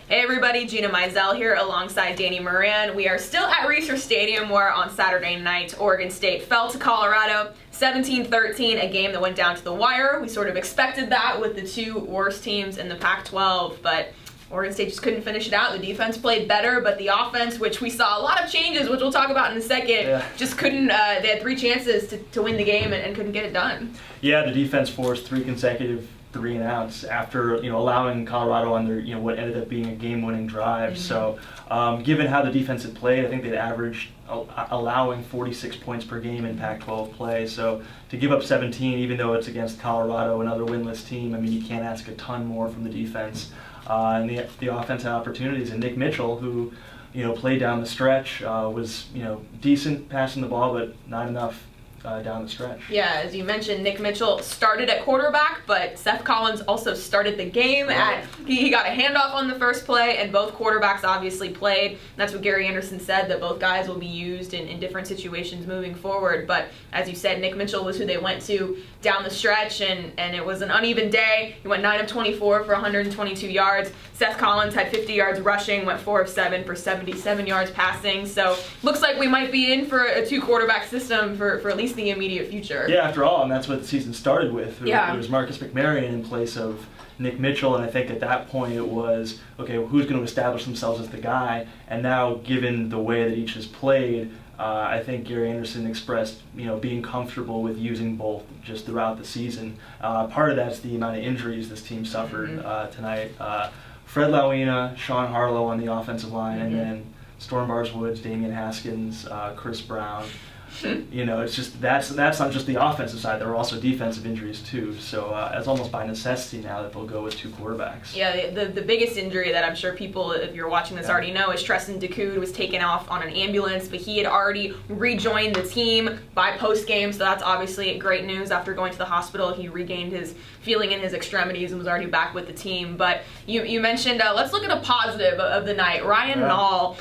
Hey everybody, Gina Mizell here alongside Danny Moran. We are still at Reser Stadium where on Saturday night Oregon State fell to Colorado 17-13, a game that went down to the wire. We sort of expected that with the two worst teams in the Pac-12, but Oregon State just couldn't finish it out. The defense played better, but the offense, which we saw a lot of changes, which we'll talk about in a second, just couldn't. They had 3 chances to win the game and couldn't get it done. Yeah, the defense forced 3 consecutive 3-and-outs after allowing Colorado on their what ended up being a game-winning drive. So given how the defense had played, I think they'd averaged allowing 46 points per game in Pac-12 play. So to give up 17, even though it's against Colorado, another winless team, I mean, you can't ask a ton more from the defense. And the offense had opportunities, and Nick Mitchell, who played down the stretch, was decent passing the ball, but not enough down the stretch. Yeah, as you mentioned, Nick Mitchell started at quarterback, but Seth Collins also started the game. He got a handoff on the first play, and both quarterbacks obviously played. That's what Gary Anderson said, that both guys will be used in different situations moving forward. But as you said, Nick Mitchell was who they went to down the stretch, and it was an uneven day. He went 9 of 24 for 122 yards. Seth Collins had 50 yards rushing, went 4 of 7 for 77 yards passing. So looks like we might be in for a 2-quarterback system for at least the immediate future. Yeah, after all, and that's what the season started with. It was Marcus McMaryion in place of Nick Mitchell, and I think at that point it was, okay, who's going to establish themselves as the guy? And now, given the way that each has played, I think Gary Anderson expressed, being comfortable with using both just throughout the season. Part of that's the amount of injuries this team suffered tonight. Fred Lawina, Sean Harlow on the offensive line, and then Storm Bars Woods, Damian Haskins, Chris Brown. It's just that's not just the offensive side. There are also defensive injuries too. So it's almost by necessity now that they'll go with 2 quarterbacks. Yeah, the biggest injury that I'm sure people, if you're watching this, already know is Treston Decoud was taken off on an ambulance, but he had already rejoined the team by post-game, so that's obviously great news. After going to the hospital, he regained his feeling in his extremities and was already back with the team. But you mentioned, let's look at a positive of the night. Ryan Nall,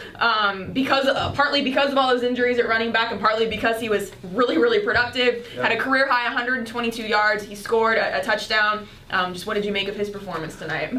partly because of all those injuries at running back and partly because he was really productive, had a career high 122 yards, he scored a touchdown. Just what did you make of his performance tonight?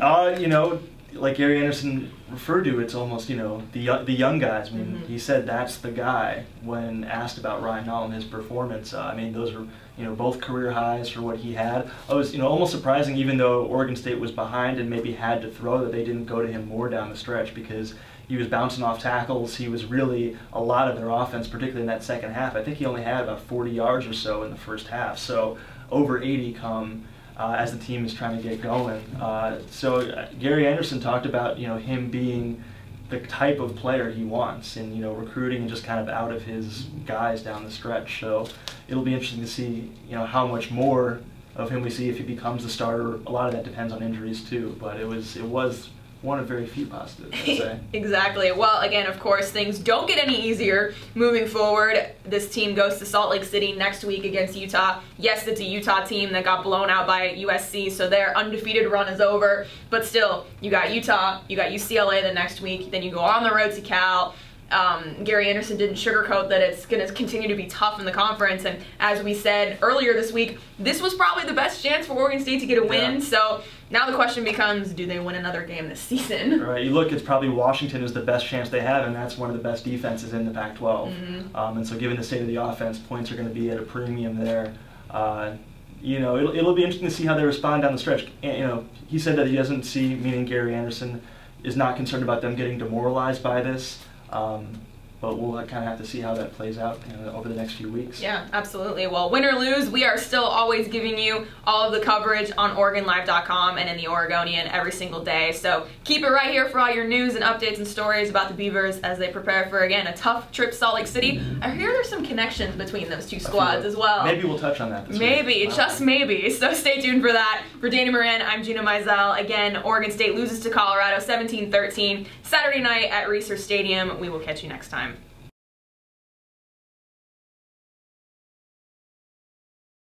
Like Gary Anderson referred to, it's almost, the young guys. I mean, he said that's the guy when asked about Ryan Nall and his performance. I mean, those are, both career highs for what he had. It was, almost surprising, even though Oregon State was behind and maybe had to throw, that they didn't go to him more down the stretch, because he was bouncing off tackles. He was really a lot of their offense, particularly in that second half. I think he only had about 40 yards or so in the first half. So over 80 come as the team is trying to get going. So Gary Anderson talked about him being the type of player he wants, and recruiting and just kind of out of his guys down the stretch. So it'll be interesting to see how much more of him we see if he becomes the starter. A lot of that depends on injuries too, but it was one of very few positives, I'd say. Exactly. Well, again, of course, things don't get any easier moving forward. This team goes to Salt Lake City next week against Utah. Yes, it's a Utah team that got blown out by USC, so their undefeated run is over. But still, you got Utah, you got UCLA the next week, then you go on the road to Cal. Gary Anderson didn't sugarcoat that it's going to continue to be tough in the conference, and as we said earlier this week, this was probably the best chance for Oregon State to get a win. So now the question becomes, do they win another game this season? Right. You look, it's probably Washington is the best chance they have, and that's one of the best defenses in the Pac-12. And so given the state of the offense, points are going to be at a premium there. It'll be interesting to see how they respond down the stretch. And, he said that he doesn't see, meaning Gary Anderson, is not concerned about them getting demoralized by this. But we'll kind of have to see how that plays out over the next few weeks. Yeah, absolutely. Well, win or lose, we are still always giving you all of the coverage on OregonLive.com and in the Oregonian every single day. So keep it right here for all your news and updates and stories about the Beavers as they prepare for, again, a tough trip to Salt Lake City. I hear there's some connections between those two squads as well. Maybe we'll touch on that this week. Just maybe. So stay tuned for that. For Danny Moran, I'm Gina Mizell. Again, Oregon State loses to Colorado 17-13 Saturday night at Reser Stadium. We will catch you next time.